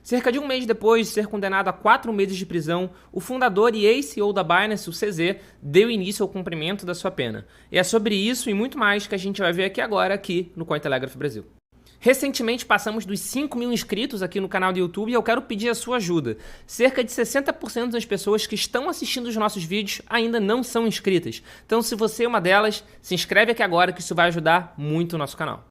Cerca de um mês depois de ser condenado a 4 meses de prisão, o fundador e ex-CEO da Binance, o CZ, deu início ao cumprimento da sua pena. E é sobre isso e muito mais que a gente vai ver aqui agora, aqui no Cointelegraph Brasil. Recentemente passamos dos 5 mil inscritos aqui no canal do YouTube e eu quero pedir a sua ajuda. Cerca de 60% das pessoas que estão assistindo os nossos vídeos ainda não são inscritas. Então, se você é uma delas, se inscreve aqui agora que isso vai ajudar muito o nosso canal.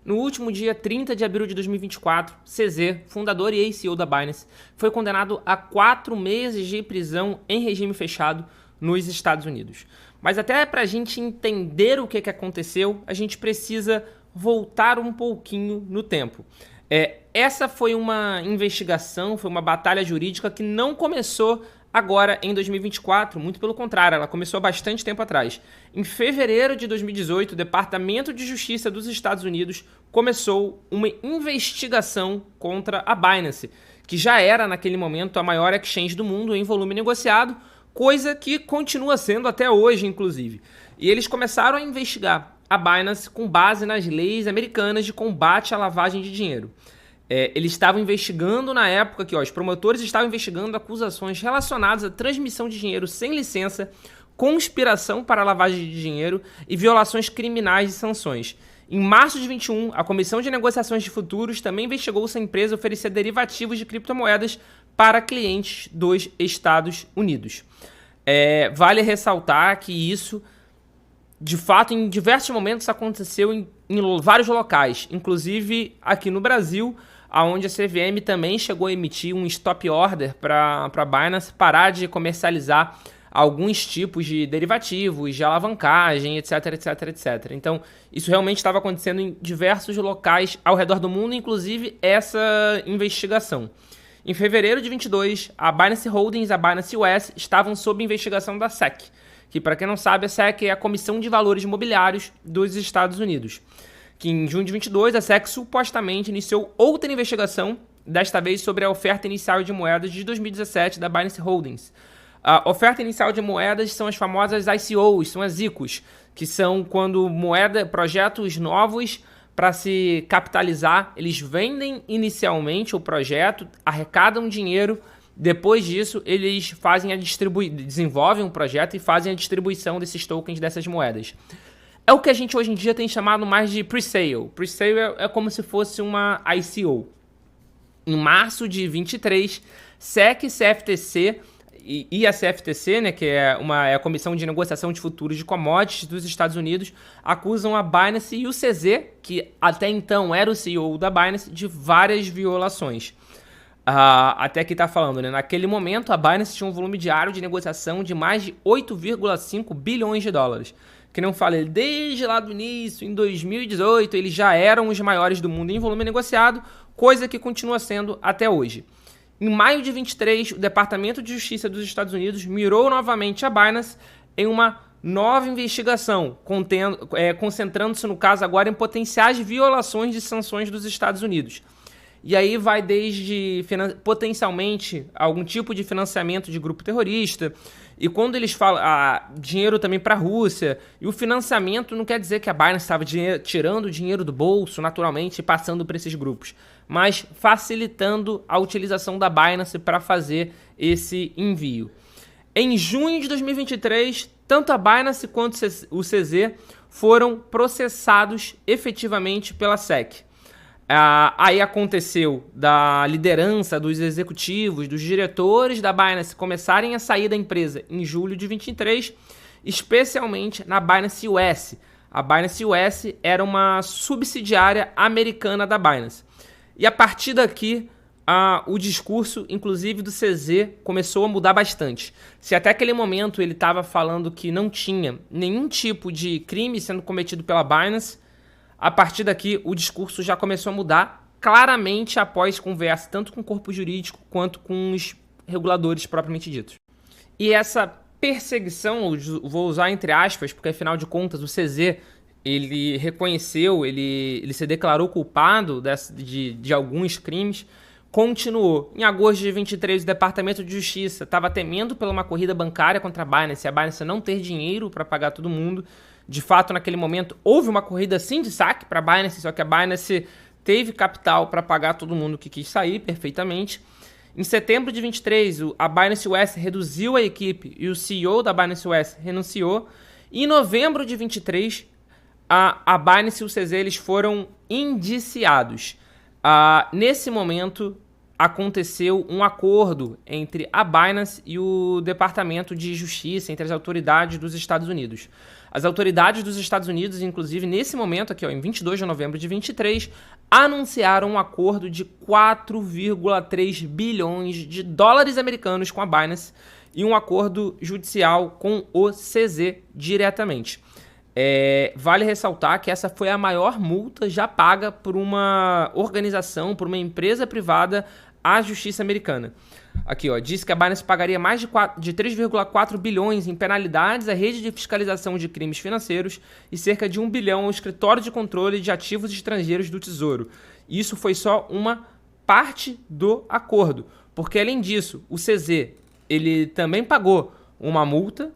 No último dia 30 de abril de 2024, CZ, fundador e ex-CEO da Binance, foi condenado a 4 meses de prisão em regime fechado nos Estados Unidos. Mas até para a gente entender o que aconteceu, a gente precisa voltar um pouquinho no tempo. Essa foi uma investigação, foi uma batalha jurídica que não começou agora em 2024, muito pelo contrário, ela começou há bastante tempo atrás. Em fevereiro de 2018, o Departamento de Justiça dos Estados Unidos começou uma investigação contra a Binance, que já era naquele momento a maior exchange do mundo em volume negociado, coisa que continua sendo até hoje, inclusive. E eles começaram a investigar a Binance com base nas leis americanas de combate à lavagem de dinheiro. Eles estavam investigando na época que os promotores estavam investigando acusações relacionadas à transmissão de dinheiro sem licença, conspiração para lavagem de dinheiro e violações criminais de sanções. Em março de 21, a Comissão de Negociações de Futuros também investigou se a empresa oferecia derivativos de criptomoedas para clientes dos Estados Unidos. Vale ressaltar que isso, de fato, em diversos momentos aconteceu em vários locais, inclusive aqui no Brasil, onde a CVM também chegou a emitir um stop order para a Binance parar de comercializar alguns tipos de derivativos, de alavancagem, etc, etc, etc. Então, isso realmente estava acontecendo em diversos locais ao redor do mundo, inclusive essa investigação. Em fevereiro de 22, a Binance Holdings e a Binance US estavam sob investigação da SEC, que, para quem não sabe, a SEC é a Comissão de Valores Imobiliários dos Estados Unidos, que em junho de 22 a SEC supostamente iniciou outra investigação, desta vez sobre a oferta inicial de moedas de 2017 da Binance Holdings. A oferta inicial de moedas são as famosas ICOs, são as ICOs, que são quando projetos novos, para se capitalizar, eles vendem inicialmente o projeto, arrecadam dinheiro. Depois disso, eles fazem desenvolvem um projeto e fazem a distribuição desses tokens, dessas moedas. É o que a gente hoje em dia tem chamado mais de pre-sale. Pre-sale é como se fosse uma ICO. Em março de 23, SEC e CFTC e a CFTC, né, que é a Comissão de Negociação de Futuros de Commodities dos Estados Unidos, acusam a Binance e o CZ, que até então era o CEO da Binance, de várias violações. Até aqui está falando, né? Naquele momento, a Binance tinha um volume diário de negociação de mais de 8,5 bilhões de dólares. Que não falei, desde lá do início, em 2018, eles já eram os maiores do mundo em volume negociado, coisa que continua sendo até hoje. Em maio de 23, o Departamento de Justiça dos Estados Unidos mirou novamente a Binance em uma nova investigação, concentrando-se no caso agora em potenciais violações de sanções dos Estados Unidos. E aí vai desde potencialmente algum tipo de financiamento de grupo terrorista, e quando eles falam dinheiro também para a Rússia, e o financiamento não quer dizer que a Binance estava tirando dinheiro do bolso naturalmente e passando para esses grupos, mas facilitando a utilização da Binance para fazer esse envio. Em junho de 2023, tanto a Binance quanto o CZ foram processados efetivamente pela SEC. Aí aconteceu da liderança dos executivos, dos diretores da Binance começarem a sair da empresa em julho de 23, especialmente na Binance US. A Binance US era uma subsidiária americana da Binance. E a partir daqui, o discurso, inclusive do CZ, começou a mudar bastante. Se até aquele momento ele estava falando que não tinha nenhum tipo de crime sendo cometido pela Binance, a partir daqui o discurso já começou a mudar claramente após conversa tanto com o corpo jurídico quanto com os reguladores propriamente ditos. E essa perseguição, eu vou usar entre aspas, porque afinal de contas o CZ ele reconheceu, ele se declarou culpado de alguns crimes, continuou. Em agosto de 23, o Departamento de Justiça estava temendo por uma corrida bancária contra a Binance não ter dinheiro para pagar todo mundo. De fato, naquele momento, houve uma corrida sim de saque para a Binance, só que a Binance teve capital para pagar todo mundo que quis sair perfeitamente. Em setembro de 23, a Binance US reduziu a equipe e o CEO da Binance US renunciou. E em novembro de 23, a Binance e o CZ eles foram indiciados. Nesse momento, aconteceu um acordo entre a Binance e o Departamento de Justiça, entre as autoridades dos Estados Unidos. As autoridades dos Estados Unidos, inclusive, nesse momento aqui, em 22 de novembro de 23, anunciaram um acordo de 4,3 bilhões de dólares americanos com a Binance e um acordo judicial com o CZ diretamente. Vale ressaltar que essa foi a maior multa já paga por uma organização, por uma empresa privada à justiça americana. Aqui, diz que a Binance pagaria mais de 3,4 bilhões em penalidades à rede de fiscalização de crimes financeiros e cerca de 1 bilhão ao escritório de controle de ativos estrangeiros do Tesouro. Isso foi só uma parte do acordo, porque além disso, o CZ ele também pagou uma multa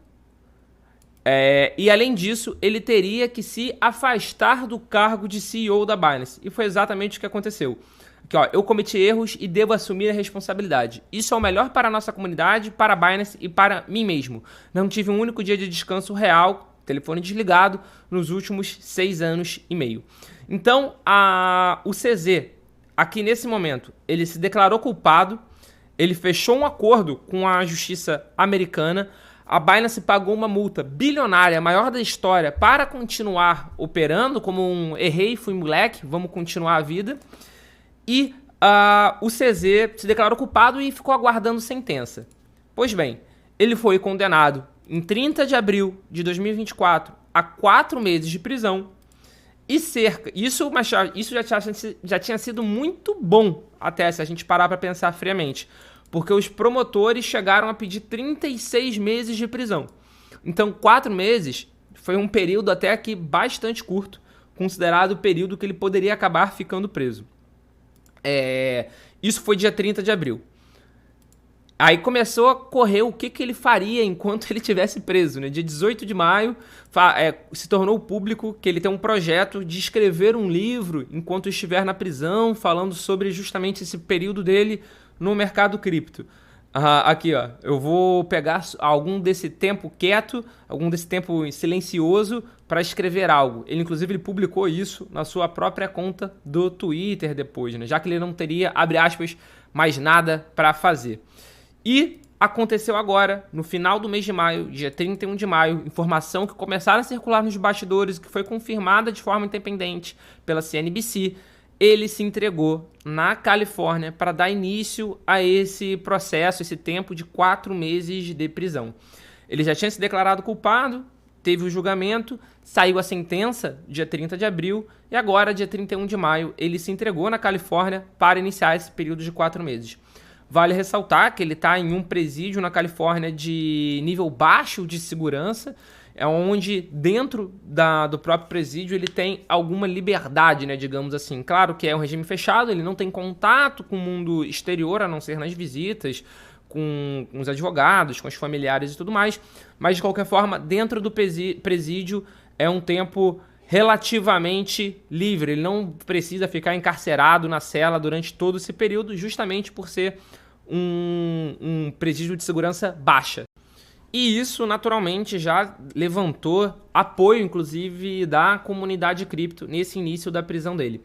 e além disso, ele teria que se afastar do cargo de CEO da Binance. E foi exatamente o que aconteceu. Aqui, eu cometi erros e devo assumir a responsabilidade. Isso é o melhor para a nossa comunidade, para a Binance e para mim mesmo. Não tive um único dia de descanso real, telefone desligado, nos últimos 6 anos e meio. Então, o CZ, aqui nesse momento, ele se declarou culpado, ele fechou um acordo com a justiça americana, a Binance pagou uma multa bilionária, a maior da história, para continuar operando como errei, fui moleque, vamos continuar a vida. E o CZ se declarou culpado e ficou aguardando sentença. Pois bem, ele foi condenado em 30 de abril de 2024 a 4 meses de prisão e Isso já tinha sido muito bom até, se a gente parar para pensar friamente, porque os promotores chegaram a pedir 36 meses de prisão. Então, 4 meses foi um período até aqui bastante curto, considerado o período que ele poderia acabar ficando preso. Isso foi dia 30 de abril. Aí começou a correr o que ele faria enquanto ele estivesse preso, né? Dia 18 de maio se tornou público que ele tem um projeto de escrever um livro enquanto estiver na prisão, falando sobre justamente esse período dele no mercado cripto. Aqui, eu vou pegar algum desse tempo quieto, algum desse tempo silencioso para escrever algo. Ele, inclusive, ele publicou isso na sua própria conta do Twitter depois, né? Já que ele não teria, abre aspas, mais nada para fazer. E aconteceu agora, no final do mês de maio, dia 31 de maio, informação que começaram a circular nos bastidores, que foi confirmada de forma independente pela CNBC, ele se entregou na Califórnia para dar início a esse processo, esse tempo de 4 meses de prisão. Ele já tinha se declarado culpado, teve o julgamento, saiu a sentença dia 30 de abril e agora, dia 31 de maio, ele se entregou na Califórnia para iniciar esse período de 4 meses. Vale ressaltar que ele está em um presídio na Califórnia de nível baixo de segurança, onde dentro do próprio presídio ele tem alguma liberdade, né, digamos assim. Claro que é um regime fechado, ele não tem contato com o mundo exterior, a não ser nas visitas, com os advogados, com os familiares e tudo mais, mas de qualquer forma, dentro do presídio é um tempo relativamente livre, ele não precisa ficar encarcerado na cela durante todo esse período, justamente por ser um presídio de segurança baixa. E isso, naturalmente, já levantou apoio, inclusive, da comunidade cripto nesse início da prisão dele.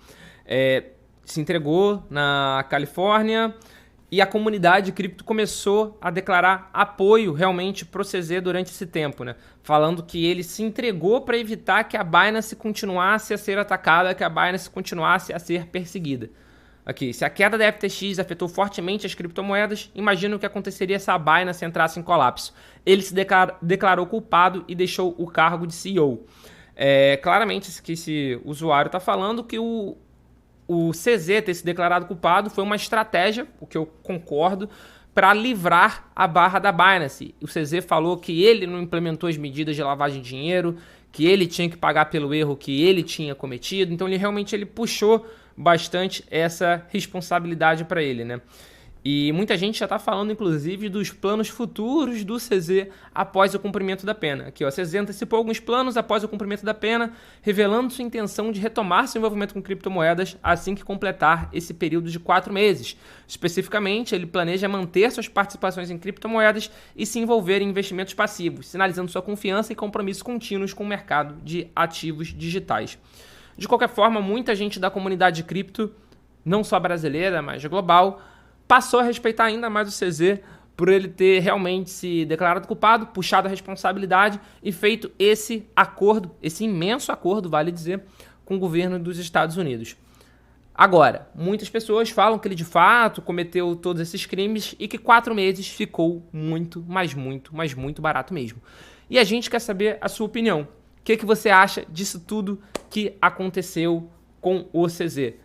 Se entregou na Califórnia e a comunidade cripto começou a declarar apoio realmente pro CZ durante esse tempo, né? Falando que ele se entregou para evitar que a Binance continuasse a ser atacada, que a Binance continuasse a ser perseguida. Aqui, se a queda da FTX afetou fortemente as criptomoedas, imagina o que aconteceria se a Binance entrasse em colapso. Ele se declarou culpado e deixou o cargo de CEO. Claramente, que esse usuário está falando que o CZ ter se declarado culpado foi uma estratégia, o que eu concordo, para livrar a barra da Binance. O CZ falou que ele não implementou as medidas de lavagem de dinheiro, que ele tinha que pagar pelo erro que ele tinha cometido, então ele puxou bastante essa responsabilidade para ele, né? E muita gente já está falando, inclusive, dos planos futuros do CZ após o cumprimento da pena. Aqui, ó, CZ antecipou alguns planos após o cumprimento da pena, revelando sua intenção de retomar seu envolvimento com criptomoedas assim que completar esse período de 4 meses. Especificamente, ele planeja manter suas participações em criptomoedas e se envolver em investimentos passivos, sinalizando sua confiança e compromisso contínuos com o mercado de ativos digitais. De qualquer forma, muita gente da comunidade cripto, não só brasileira, mas global, passou a respeitar ainda mais o CZ por ele ter realmente se declarado culpado, puxado a responsabilidade e feito esse acordo, esse imenso acordo, vale dizer, com o governo dos Estados Unidos. Agora, muitas pessoas falam que ele de fato cometeu todos esses crimes e que 4 meses ficou muito, mas muito barato mesmo. E a gente quer saber a sua opinião. O que você acha disso tudo que aconteceu com o CZ?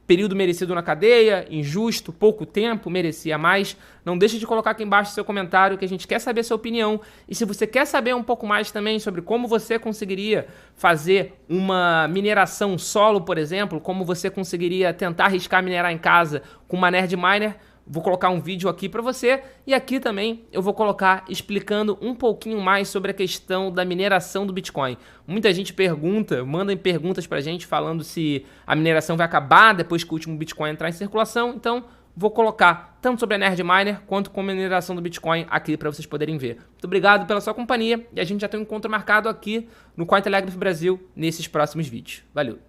Período merecido na cadeia, injusto, pouco tempo, merecia mais? Não deixe de colocar aqui embaixo seu comentário que a gente quer saber a sua opinião. E se você quer saber um pouco mais também sobre como você conseguiria fazer uma mineração solo, por exemplo, como você conseguiria tentar arriscar minerar em casa com uma Nerd Miner, vou colocar um vídeo aqui para você e aqui também eu vou colocar explicando um pouquinho mais sobre a questão da mineração do Bitcoin. Muita gente pergunta, mandem perguntas pra gente falando se a mineração vai acabar depois que o último Bitcoin entrar em circulação, então vou colocar tanto sobre a Nerd Miner quanto com a mineração do Bitcoin aqui para vocês poderem ver. Muito obrigado pela sua companhia e a gente já tem um encontro marcado aqui no Cointelegraph Brasil nesses próximos vídeos. Valeu!